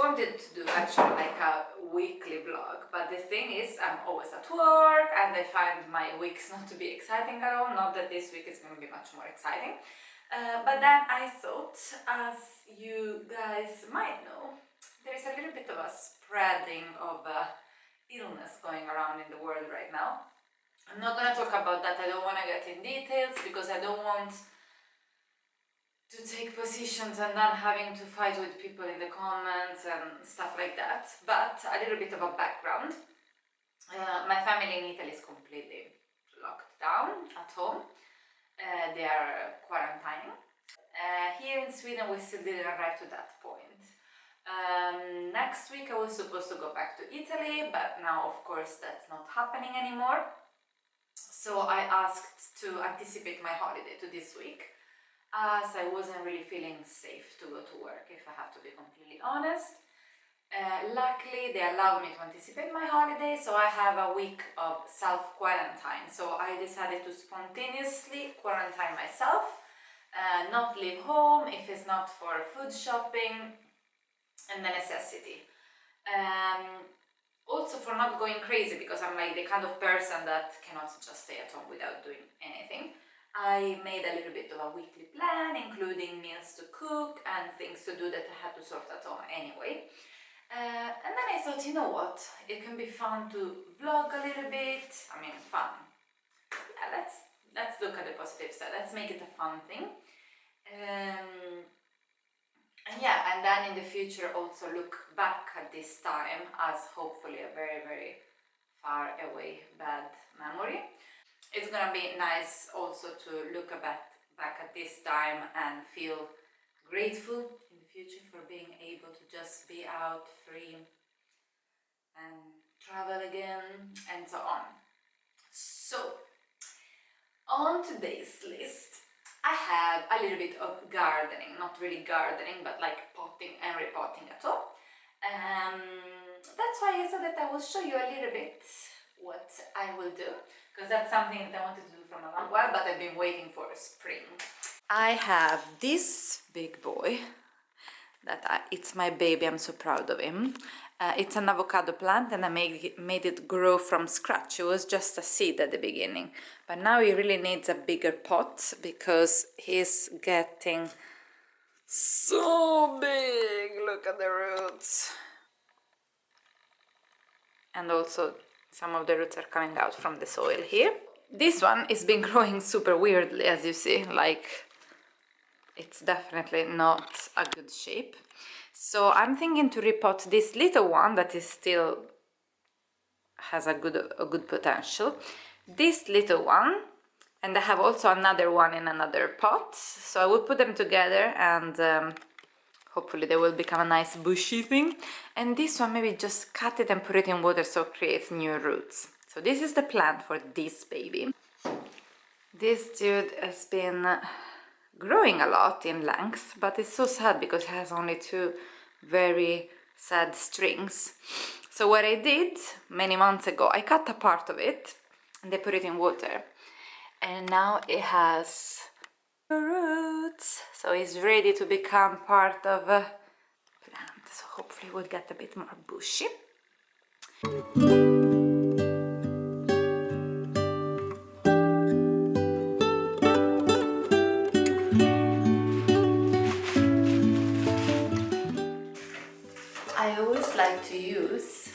wanted to do actually like a weekly vlog, but the thing is I'm always at work and I find my weeks not to be exciting at all. Not that this week is going to be much more exciting, but then I thought, as you guys might know, there is a little bit of a spreading of illness going around in the world right now. I'm not going to talk about that. I don't want to get in details because I don't want to take positions and then having to fight with people in the comments and stuff like that. But a little bit of a background. My family in Italy is completely locked down at home. They are quarantining. Here in Sweden we still didn't arrive to that point. Next week I was supposed to go back to Italy, but now of course that's not happening anymore. So I asked to anticipate my holiday to this week, as I wasn't really feeling safe to go to work, if I have to be completely honest. Luckily they allowed me to anticipate my holiday, so I have a week of self-quarantine. So I decided to spontaneously quarantine myself, not leave home if it's not for food shopping and the necessity. Also for not going crazy, because I'm like the kind of person that cannot just stay at home without doing anything. I made a little bit of a weekly plan, including meals to cook and things to do that I had to sort at home anyway. And then I thought, you know what, it can be fun to vlog a little bit. I mean, fun. Yeah, let's look at the positive side. Let's make it a fun thing. And yeah, and then in the future also look back at this time as hopefully a very, very far away bad memory. It's gonna be nice also to look back at this time and feel grateful in the future for being able to just be out free and travel again and so on. So, on today's list I have a little bit of gardening, not really gardening, but like potting and repotting at all. That's why I thought that I will show you a little bit what I will do, because that's something that I wanted to do for a long while, but I've been waiting for spring. I have this big boy that it's my baby. I'm so proud of him. It's an avocado plant, and I made it grow from scratch. It was just a seed at the beginning, but now he really needs a bigger pot because he's getting so big. Look at the roots. And also some of the roots are coming out from the soil here. This one is been growing super weirdly, as you see, like it's definitely not a good shape. So I'm thinking to repot this little one that is still has a good potential. This little one, and I have also another one in another pot. So I will put them together and hopefully they will become a nice bushy thing. And this one, maybe just cut it and put it in water so it creates new roots. So this is the plant for this baby. This dude has been growing a lot in length, but it's so sad because it has only two very sad strings. So what I did many months ago, I cut a part of it and I put it in water. And now it has roots, so it's ready to become part of a plant. So hopefully we'll get a bit more bushy. I always like to use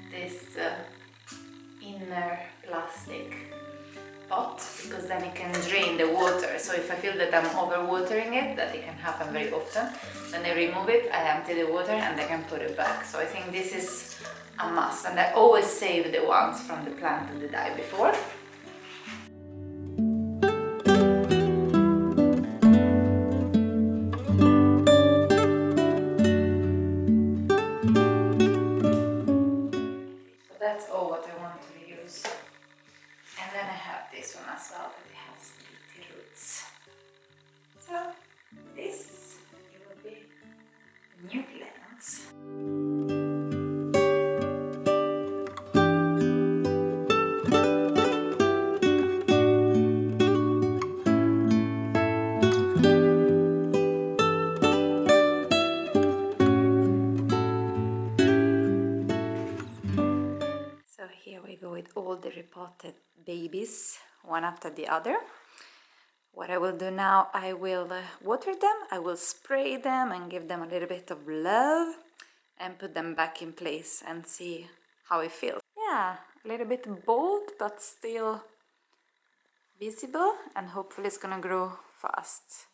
this inner plastic pot because then it can drain the water. So if I feel that I'm overwatering it, that it can happen very often, then I remove it, I empty the water and I can put it back. So I think this is a must, and I always save the ones from the plant that died before. So that's all what I want to use. And then I have this one as well, that it has little roots. So this will be new plants. babies one after the other. What I will do now, I will water them, I will spray them and give them a little bit of love and put them back in place and see how it feels. Yeah, a little bit bold but still visible, and hopefully it's gonna grow fast.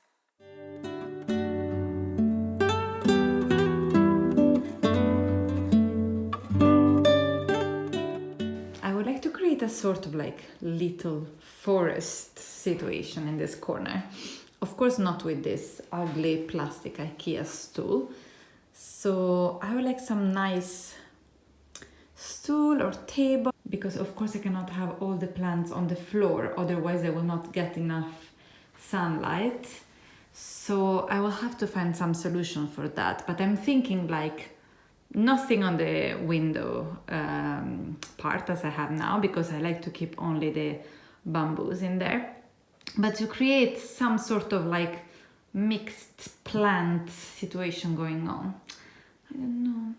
I would like to create a sort of like little forest situation in this corner. Of course not with this ugly plastic IKEA stool. So I would like some nice stool or table, because of course I cannot have all the plants on the floor, otherwise they will not get enough sunlight. So I will have to find some solution for that, but I'm thinking like nothing on the window part as I have now, because I like to keep only the bamboos in there, but to create some sort of like mixed plant situation going on. I don't know.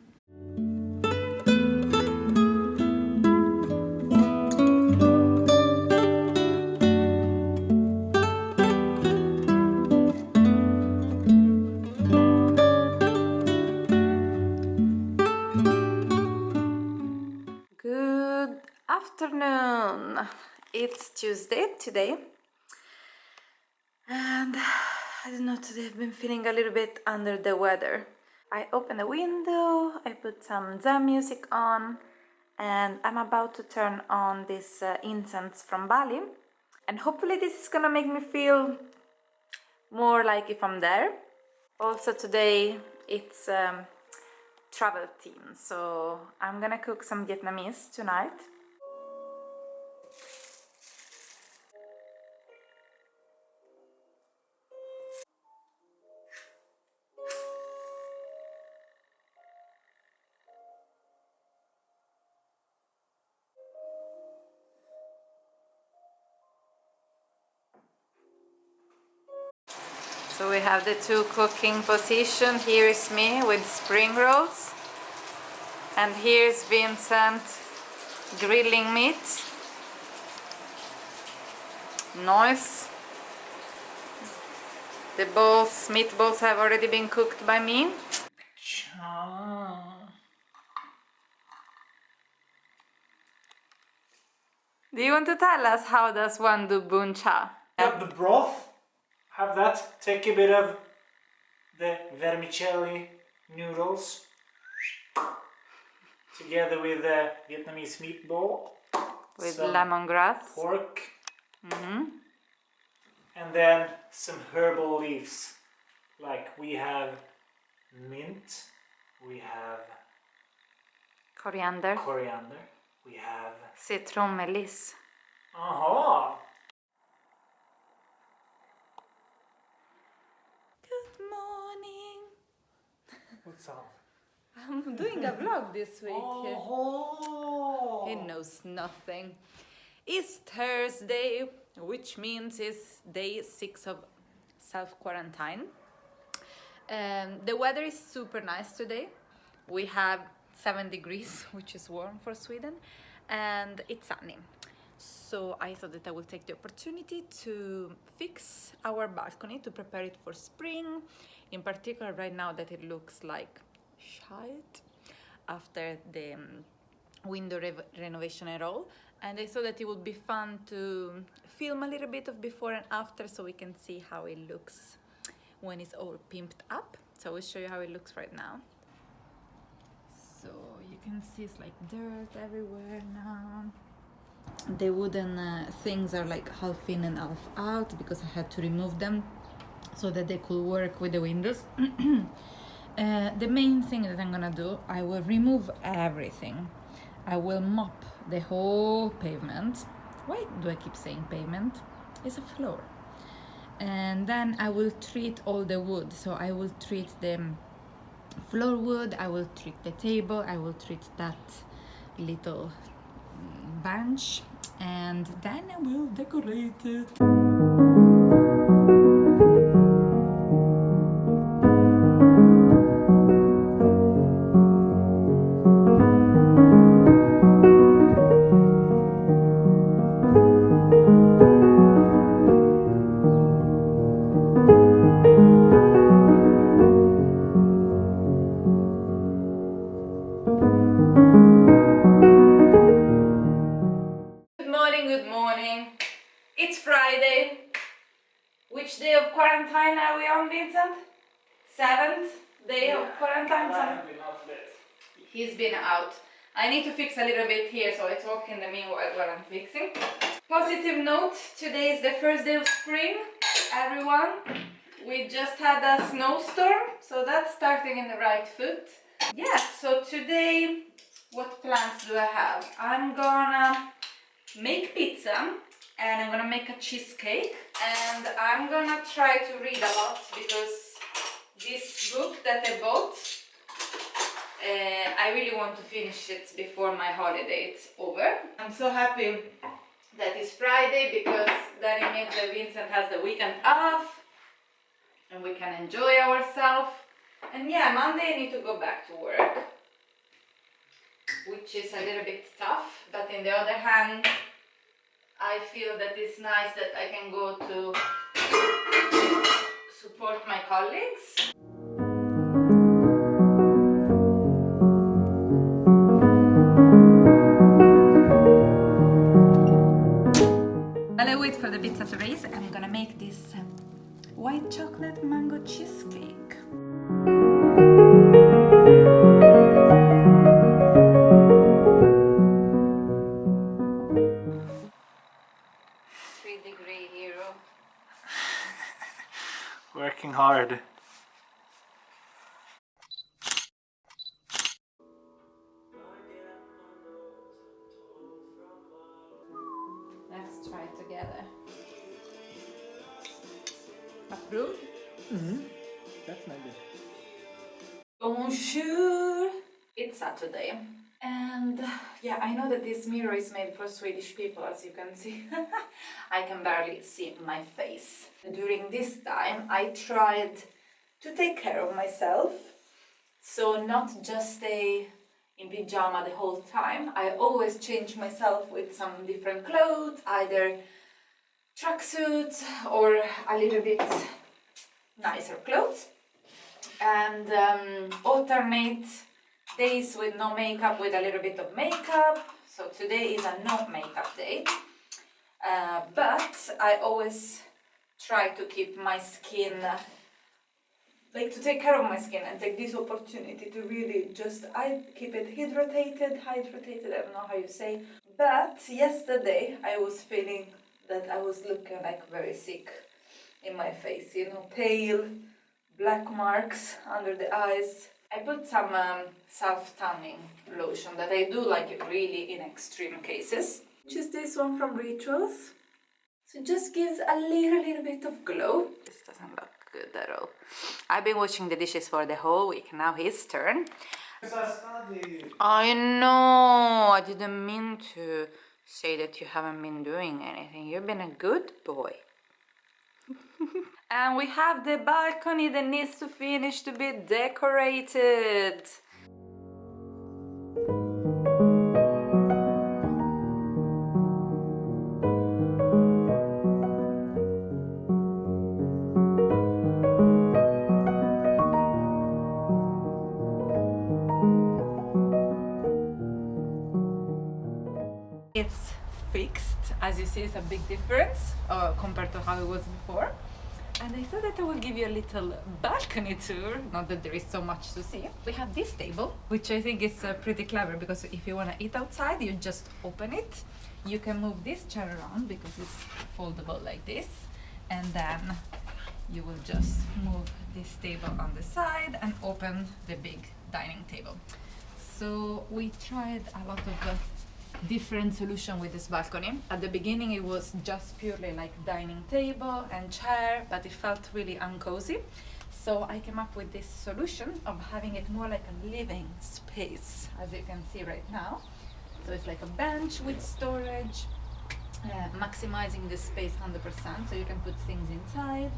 Good afternoon. It's Tuesday today, and I don't know, today I've been feeling a little bit under the weather. I opened the window, I put some Zen music on, and I'm about to turn on this incense from Bali, and hopefully this is gonna make me feel more like if I'm there. Also today it's travel theme, so I'm gonna cook some Vietnamese tonight. So we have the two cooking position. Here is me with spring rolls, and here is Vincent grilling meat. Nice. The meatballs have already been cooked by me. Do you want to tell us how does one do bun cha? Have the broth, have that, take a bit of the vermicelli noodles together with the Vietnamese meatball With some lemongrass. pork, and then some herbal leaves, like we have mint, we have Coriander. coriander, we have Citronmeliss. aha. Good morning. What's up? I'm doing a vlog this week. Oh. He knows nothing. It's Thursday, which means it's day 6 of self-quarantine. The weather is super nice today. We have 7 degrees, which is warm for Sweden, and it's sunny. So I thought that I would take the opportunity to fix our balcony to prepare it for spring, in particular right now that it looks like shite after the window renovation and all. And I thought that it would be fun to film a little bit of before and after, so we can see how it looks when it's all pimped up. So I will show you how it looks right now. So you can see it's like dirt everywhere now. The wooden things are like half in and half out because I had to remove them so that they could work with the windows. The main thing that I'm gonna do, I will remove everything. I will mop the whole pavement. Why do I keep saying pavement? It's a floor. And then I will treat all the wood. So I will treat the floor wood, I will treat the table, I will treat that little bench, and then I will decorate it. day of quarantine are we on, Vincent? 7th day of quarantine? He's been out. I need to fix a little bit here, so I talk in the meanwhile while I'm fixing. Positive note, today is the first day of spring, everyone. We just had a snowstorm, so that's starting in the right foot. Yeah, so today, what plans do I have? I'm gonna make pizza, and I'm gonna make a cheesecake, and I'm gonna try to read a lot, because this book that I bought, I really want to finish it before my holiday is over. I'm so happy that it's Friday, because then it means that Vincent has the weekend off and we can enjoy ourselves. And yeah, Monday I need to go back to work, which is a little bit tough, but on the other hand, I feel that it's nice that I can go to support my colleagues. While I wait for the pizza to raise, I'm gonna make this white chocolate mango cheesecake. Degree hero. Working hard. Let's try it together. Approve? Definitely. Bonjour! It's Saturday. And yeah, I know that this mirror is made for Swedish people, as you can see. I can barely see my face. During this time, I tried to take care of myself. So not just stay in pyjama the whole time. I always change myself with some different clothes, either tracksuits or a little bit nicer clothes. And alternate days with no makeup with a little bit of makeup. So today is a no makeup day, but I always try to keep my skin, like to take care of my skin and take this opportunity to really just, I keep it hydrated, I don't know how you say. But yesterday I was feeling that I was looking like very sick in my face, you know, pale, black marks under the eyes. I put some self-tanning lotion that I do like really in extreme cases, which is this one from Rituals. So it just gives a little bit of glow. This doesn't look good at all. I've been washing the dishes for the whole week, now his turn. I know, I didn't mean to say that you haven't been doing anything. You've been a good boy. And we have the balcony that needs to finish to be decorated. It's fixed, as you see, it's a big difference compared to how it was before. And I thought that I will give you a little balcony tour, not that there is so much to see. We have this table, which I think is pretty clever, because if you want to eat outside, you just open it. You can move this chair around because it's foldable like this, and then you will just move this table on the side and open the big dining table. So we tried a lot of different solution with this balcony. At the beginning it was just purely like dining table and chair, but it felt really uncozy. So I came up with this solution of having it more like a living space, as you can see right now. So it's like a bench with storage, maximizing the space 100%, so you can put things inside.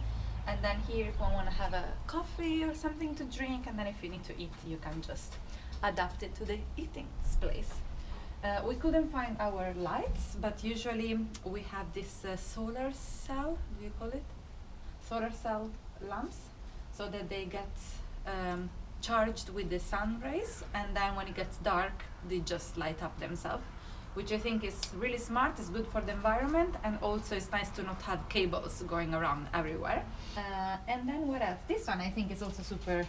And then here if you want to have a coffee or something to drink, and then if you need to eat, you can just adapt it to the eating place. We couldn't find our lights, but usually we have this solar cell, do you call it? Solar cell lamps, so that they get charged with the sun rays, and then when it gets dark, they just light up themselves. which I think is really smart. It's good for the environment, and also it's nice to not have cables going around everywhere. And then what else? This one I think is also super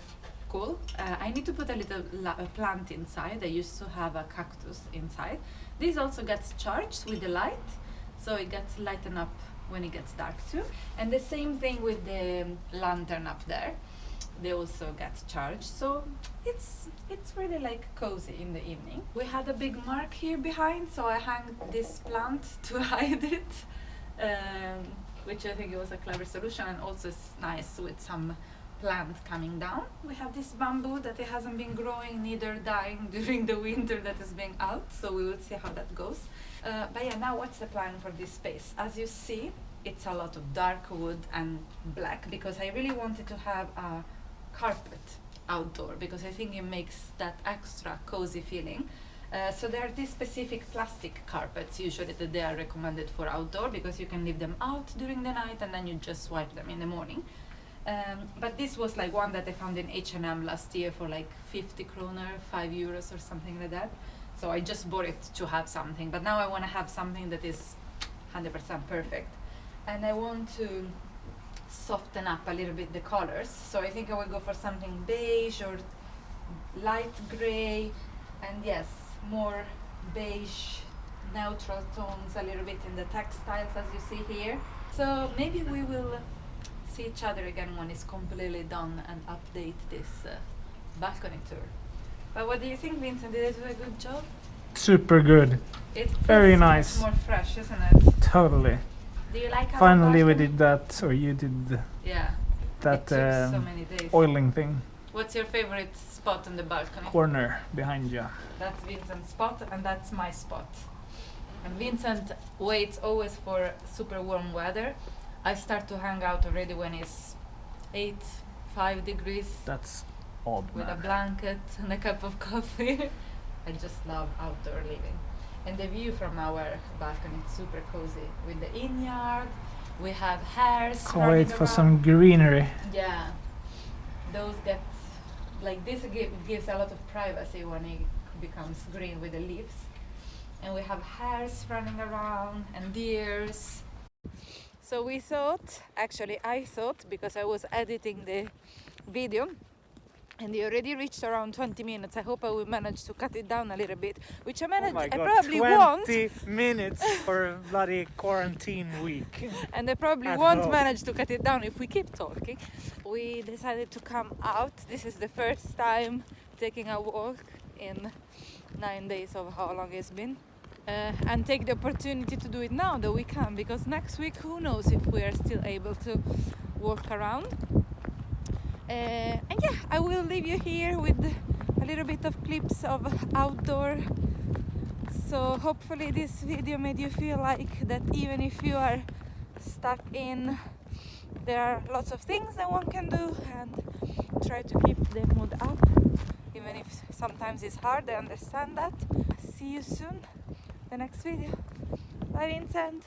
cool. I need to put a little plant inside. I used to have a cactus inside. This also gets charged with the light, so it gets lightened up when it gets dark too. And the same thing with the lantern up there. They also get charged, so it's really like cozy in the evening. We had a big mark here behind, so I hung this plant to hide it, which I think it was a clever solution, and also it's nice with some plant coming down. We have this bamboo that it hasn't been growing, neither dying during the winter that has been out, so we will see how that goes. But yeah, now what's the plan for this space? As you see, it's a lot of dark wood and black, because I really wanted to have a carpet outdoor, because I think it makes that extra cozy feeling. So there are these specific plastic carpets usually that they are recommended for outdoor, because you can leave them out during the night and then you just swipe them in the morning. But this was like one that I found in H&M last year for like 50 kroner, 5 euros or something like that. So I just bought it to have something, but now I want to have something that is 100% perfect. And I want to soften up a little bit the colors, so I think I will go for something beige or light gray, and yes, more beige neutral tones a little bit in the textiles as you see here. So maybe we will see each other again when it's completely done and update this balcony tour. But what do you think, Vincent? Did I do a good job? Super good. It Very feels nice. much more fresh, isn't it? Totally. Do you like our Finally we balcony? did that, or you did Yeah. that It took so many days. oiling thing. What's your favorite spot on the balcony? Corner behind you. That's Vincent's spot, and that's my spot. And Vincent waits always for super warm weather. I start to hang out already when it's 5 degrees That's odd, with a man. blanket and a cup of coffee. I just love outdoor living. And the view from our balcony is super cozy with the inn-yard. We have hares Can't running wait for around. some greenery. Yeah, those get like this gives a lot of privacy when it becomes green with the leaves. And we have hares running around and deers. So we thought, actually I thought, because I was editing the video and it already reached around 20 minutes. I hope I will manage to cut it down a little bit, which I managed. I probably 20 won't. minutes for a bloody quarantine week. And I probably At won't home. manage to cut it down if we keep talking. We decided to come out. This is the first time taking a walk in 9 days of how long it's been. And take the opportunity to do it now that we can, because next week who knows if we are still able to walk around. And yeah, I will leave you here with a little bit of clips of outdoor. So hopefully this video made you feel like that even if you are stuck in, there are lots of things that one can do, and try to keep the mood up, even if sometimes it's hard. I understand that. See you soon, the next video. Bye, Vincent.